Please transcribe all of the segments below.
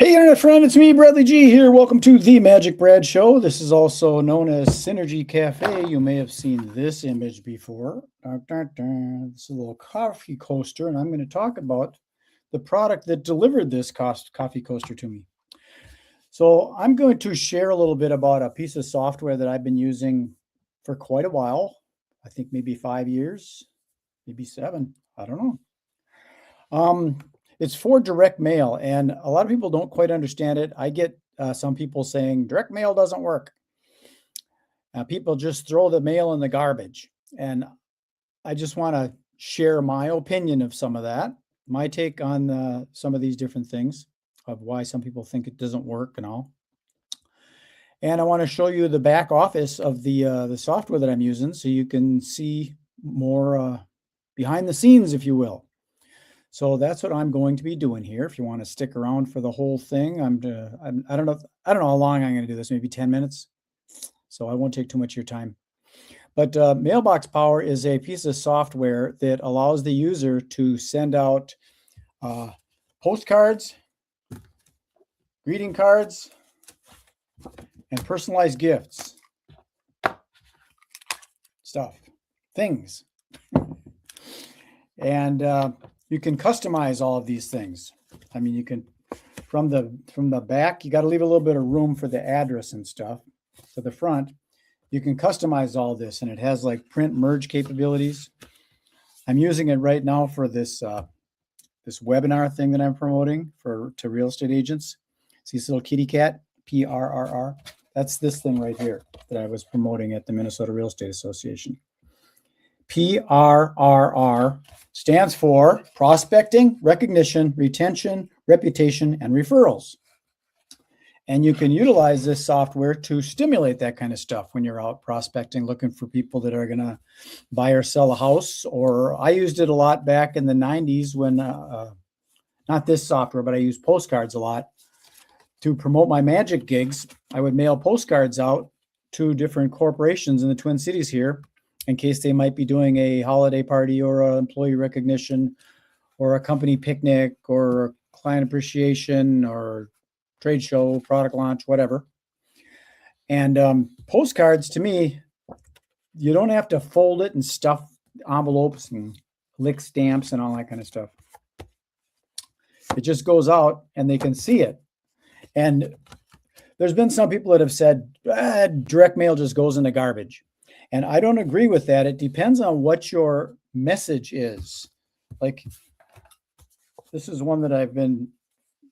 Hey, internet friend, it's me, Bradley G here. Welcome to the Magic Brad Show. This is also known as Synergy Cafe. You may have seen this image before. Dun, dun, dun. This is a little coffee coaster, and I'm going to talk about the product that delivered this coffee coaster to me. So I'm going to share a little bit about a piece of software that I've been using for quite a while. I think maybe 5 years, maybe 7. I don't know. It's for direct mail, and a lot of people don't quite understand it. I get some people saying direct mail doesn't work. People just throw the mail in the garbage. And I just want to share my opinion of some of that, my take on some of these different things of why some people think it doesn't work and all. And I want to show you the back office of the software that I'm using so you can see more behind the scenes, if you will. So that's what I'm going to be doing here. If you want to stick around for the whole thing, I don't know how long I'm going to do this, maybe 10 minutes. So I won't take too much of your time. But MailBoxPower is a piece of software that allows the user to send out postcards, greeting cards, and personalized gifts. Things. And you can customize all of these things. I mean, you can, from the back, you got to leave a little bit of room for the address and stuff. To the front, you can customize all this, and it has like print merge capabilities. I'm using it right now for this this webinar thing that I'm promoting to real estate agents. See this little kitty cat, PRRR? That's this thing right here that I was promoting at the Minnesota Real Estate Association. PRRR stands for Prospecting, Recognition, Retention, Reputation, and Referrals. And you can utilize this software to stimulate that kind of stuff when you're out prospecting, looking for people that are going to buy or sell a house. Or I used it a lot back in the 90s when, not this software, but I used postcards a lot to promote my magic gigs. I would mail postcards out to different corporations in the Twin Cities here, in case they might be doing a holiday party or an employee recognition or a company picnic or client appreciation or trade show, product launch, whatever. And postcards, to me, you don't have to fold it and stuff envelopes and lick stamps and all that kind of stuff. It just goes out and they can see it. And there's been some people that have said, direct mail just goes in the garbage. And I don't agree with that. It depends on what your message is. Like, this is one that I've been,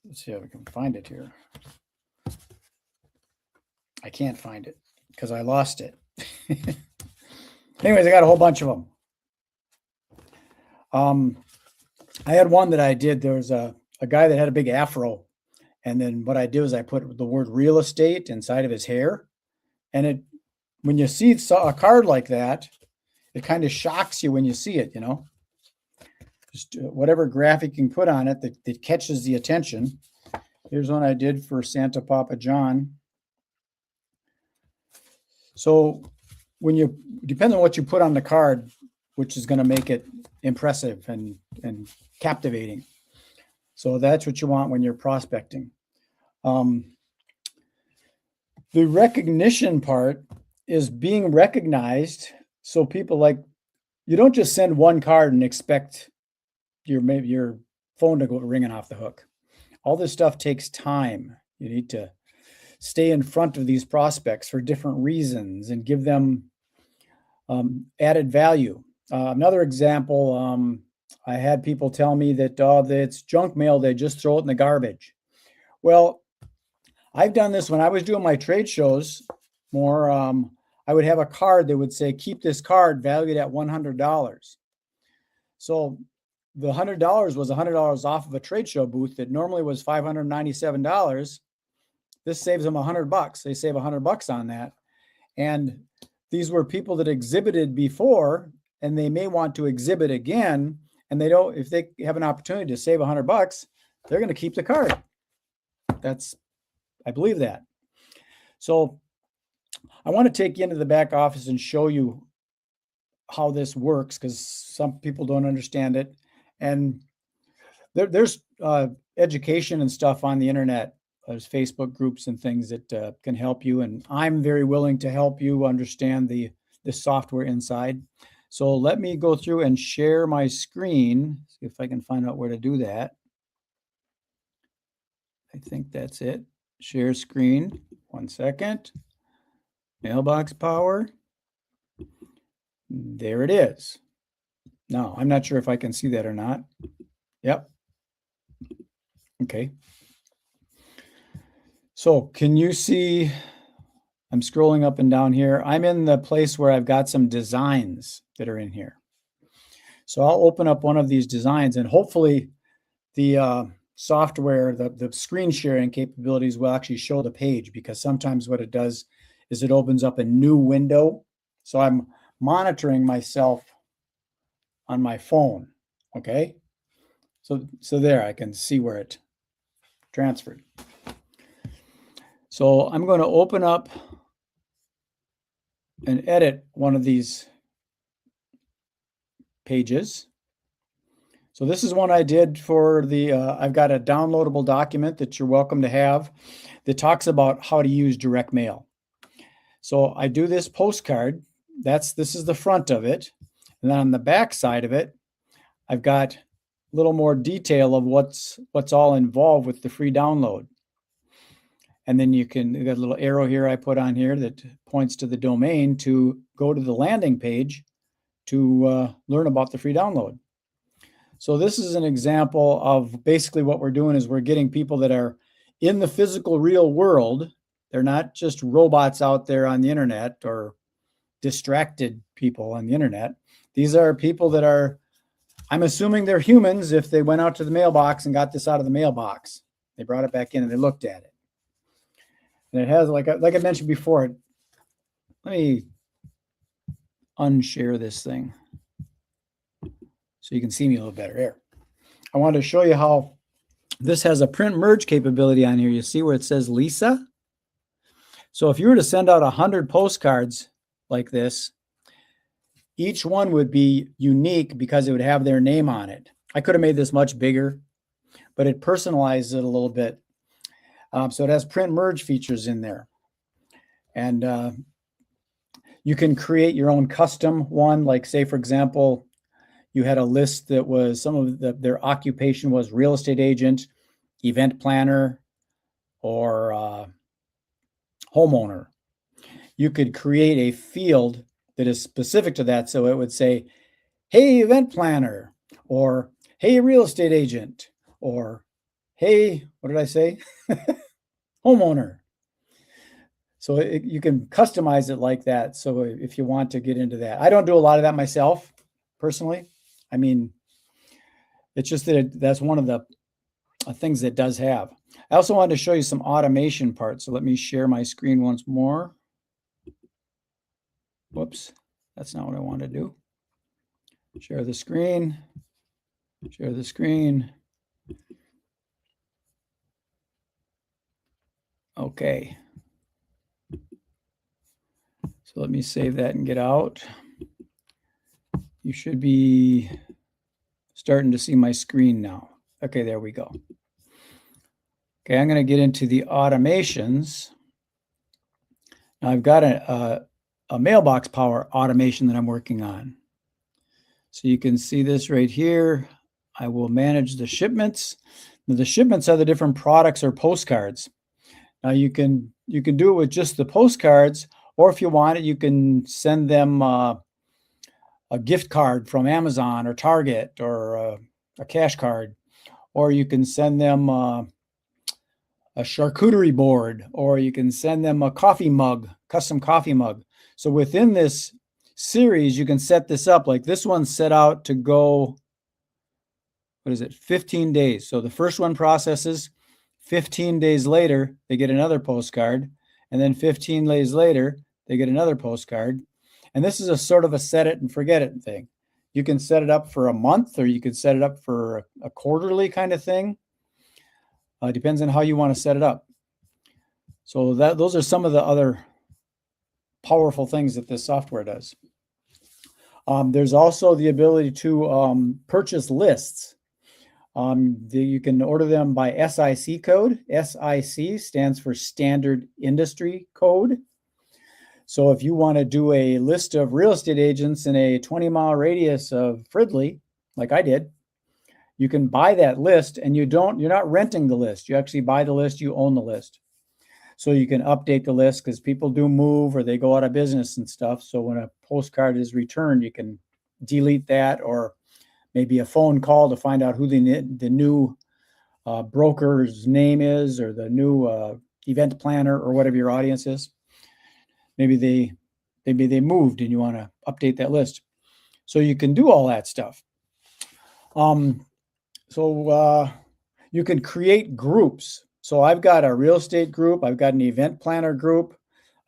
let's see if we can find it here. I can't find it because I lost it. Anyways, I got a whole bunch of them. I had one that I did. There was a guy that had a big afro. And then what I did was I put the word real estate inside of his hair. And when you see a card like that, it kind of shocks you when you see it, you know. Just whatever graphic you can put on it that catches the attention. Here's one I did for Santa Papa John. So depends on what you put on the card, which is going to make it impressive and captivating. So that's what you want when you're prospecting. The recognition part is being recognized. So people you don't just send one card and expect your phone to go ringing off the hook. All this stuff takes time. You need to stay in front of these prospects for different reasons and give them added value. Another example, I had people tell me that it's junk mail, they just throw it in the garbage. Well, I've done this when I was doing my trade shows more. I would have a card that would say, keep this card valued at $100. So the $100 was $100 off of a trade show booth that normally was $597. This saves them $100. They save $100 on that. And these were people that exhibited before, and they may want to exhibit again. And if they have an opportunity to save $100, they're going to keep the card. I believe that. So I want to take you into the back office and show you how this works, because some people don't understand it. And there's education and stuff on the internet there's Facebook groups and things that can help you. And I'm very willing to help you understand the software inside. So let me go through and share my screen. See if I can find out where to do that. I think that's it. Share screen. 1 second. Mailbox Power. There it is. Now, I'm not sure if I can see that or not. Yep. Okay. So can you see, I'm scrolling up and down here. I'm in the place where I've got some designs that are in here. So I'll open up one of these designs, and hopefully the software, the screen sharing capabilities will actually show the page, because sometimes what it does is it opens up a new window. So I'm monitoring myself on my phone. Okay. So there, I can see where it transferred. So I'm going to open up and edit one of these pages. So this is one I did for the, I've got a downloadable document that you're welcome to have that talks about how to use direct mail. So I do this postcard. This is the front of it. And then on the back side of it, I've got a little more detail of what's all involved with the free download. And then you got a little arrow here I put on here that points to the domain to go to the landing page to learn about the free download. So this is an example of basically what we're doing is we're getting people that are in the physical real world. They're not just robots out there on the internet or distracted people on the internet. These are people that are, I'm assuming they're humans if they went out to the mailbox and got this out of the mailbox. They brought it back in and they looked at it. And it has, like I mentioned before, let me unshare this thing so you can see me a little better here. I wanted to show you how this has a print merge capability on here. You see where it says Lisa? So if you were to send out 100 postcards like this, each one would be unique because it would have their name on it. I could have made this much bigger, but it personalizes it a little bit. So it has print merge features in there. And you can create your own custom one. Like say, for example, you had a list that was some of their occupation was real estate agent, event planner, or homeowner. You could create a field that is specific to that. So it would say, hey, event planner, or hey, real estate agent, or hey, what did I say? Homeowner. So you can customize it like that. So if you want to get into that, I don't do a lot of that myself personally. I mean, it's just that that's one of the things that does have. I also wanted to show you some automation parts. So let me share my screen once more. Whoops, that's not what I want to do. Share the screen. Share the screen. Okay. So let me save that and get out. You should be starting to see my screen now. Okay, there we go. Okay, I'm going to get into the automations. Now I've got a mailbox power automation that I'm working on. So you can see this right here. I will manage the shipments. Now, the shipments are the different products or postcards. Now you can do it with just the postcards, or if you want it, you can send them a gift card from Amazon or Target, or a cash card, or you can send them a charcuterie board, or you can send them a coffee mug, custom coffee mug. So within this series, you can set this up. Like this one's set out to go, what is it, 15 days. So the first one processes, 15 days later, they get another postcard. And then 15 days later, they get another postcard. And this is a sort of a set it and forget it thing. You can set it up for a month, or you could set it up for a quarterly kind of thing. Depends on how you want to set it up. So those are some of the other powerful things that this software does. There's also the ability to purchase lists. You can order them by SIC code. SIC stands for Standard Industry Code. So if you want to do a list of real estate agents in a 20-mile radius of Fridley, like I did, you can buy that list, and you're not renting the list. You actually buy the list, you own the list. So you can update the list because people do move or they go out of business and stuff. So when a postcard is returned, you can delete that, or maybe a phone call to find out who the new broker's name is, or the new event planner, or whatever your audience is. Maybe they moved and you want to update that list. So you can do all that stuff. You can create groups. So I've got a real estate group. I've got an event planner group.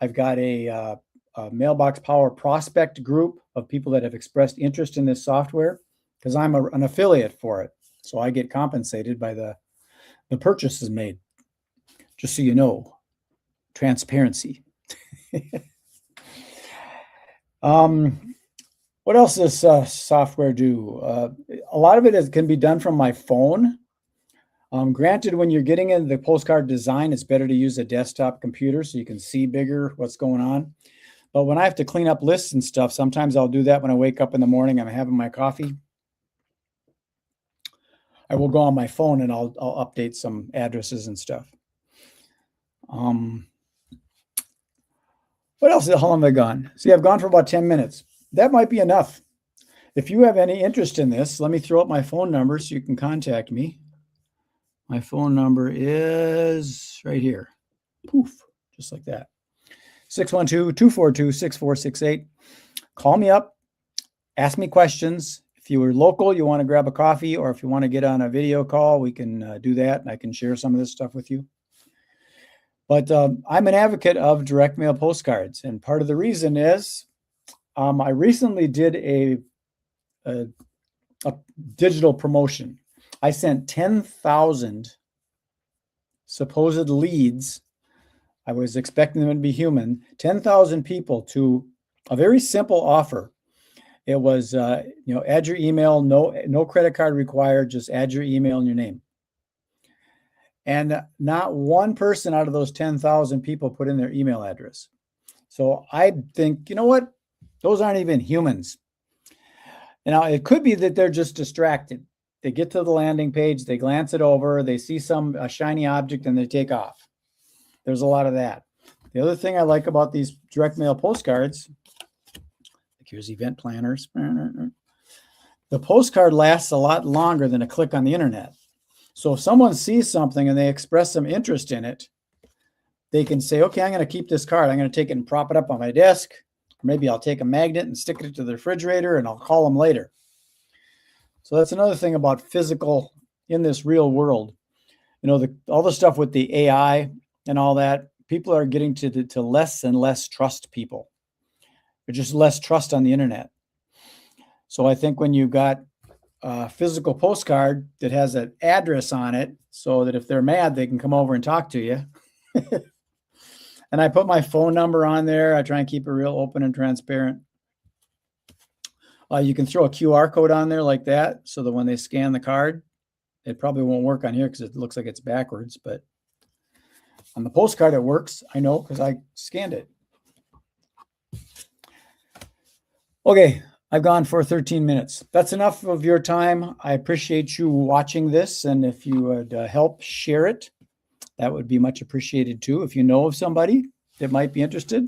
I've got a MailBoxPower prospect group of people that have expressed interest in this software, because I'm an affiliate for it. So I get compensated by the purchases made. Just so you know, transparency. What else does software do? A lot of it can be done from my phone. Granted, when you're getting into the postcard design, it's better to use a desktop computer so you can see bigger what's going on. But when I have to clean up lists and stuff, sometimes I'll do that when I wake up in the morning. I'm having my coffee. I will go on my phone and I'll update some addresses and stuff. What else? How long have I gone? See, I've gone for about 10 minutes. That might be enough. If you have any interest in this, let me throw up my phone number so you can contact me. My phone number is right here. Poof, just like that. 612-242-6468. Call me up. Ask me questions. If you are local, you want to grab a coffee, or if you want to get on a video call, we can do that, and I can share some of this stuff with you. But I'm an advocate of direct mail postcards, and part of the reason is I recently did a digital promotion. I sent 10,000 supposed leads. I was expecting them to be human. 10,000 people to a very simple offer. It was, add your email, no credit card required, just add your email and your name. And not one person out of those 10,000 people put in their email address. So I think, you know what? Those aren't even humans. Now, it could be that they're just distracted. They get to the landing page, they glance it over, they see a shiny object, and they take off. There's a lot of that. The other thing I like about these direct mail postcards, like here's event planners. The postcard lasts a lot longer than a click on the internet. So if someone sees something and they express some interest in it, they can say, okay, I'm going to keep this card. I'm going to take it and prop it up on my desk. Or maybe I'll take a magnet and stick it to the refrigerator, and I'll call them later. So that's another thing about physical in this real world. All the stuff with the AI and all that, people are getting to less and less trust people. There's just less trust on the internet. So I think when you've got a physical postcard that has an address on it, so that if they're mad, they can come over and talk to you. And I put my phone number on there. I try and keep it real open and transparent. You can throw a QR code on there like that, so that when they scan the card, it probably won't work on here because it looks like it's backwards, but on the postcard it works. I know because I scanned it. Okay, I've gone for 13 minutes. That's enough of your time. I appreciate you watching this, and if you would help share it, that would be much appreciated too. If you know of somebody that might be interested,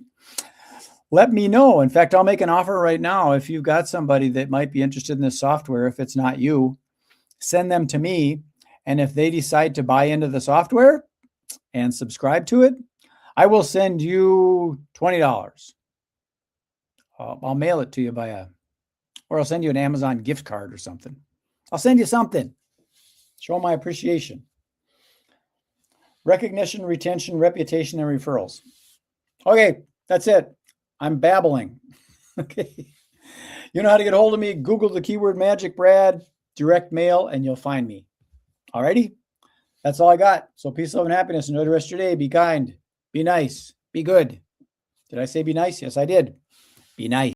let me know. In fact, I'll make an offer right now. If you've got somebody that might be interested in this software, if it's not you, send them to me. And if they decide to buy into the software and subscribe to it, I will send you $20. I'll mail it to you or I'll send you an Amazon gift card or something. I'll send you something. Show my appreciation. Recognition, retention, reputation, and referrals. Okay, that's it. I'm babbling. Okay. You know how to get a hold of me. Google the keyword Magic Brad, direct mail, and you'll find me. All righty. That's all I got. So peace, love, and happiness. Enjoy the rest of your day. Be kind. Be nice. Be good. Did I say be nice? Yes, I did. Be nice.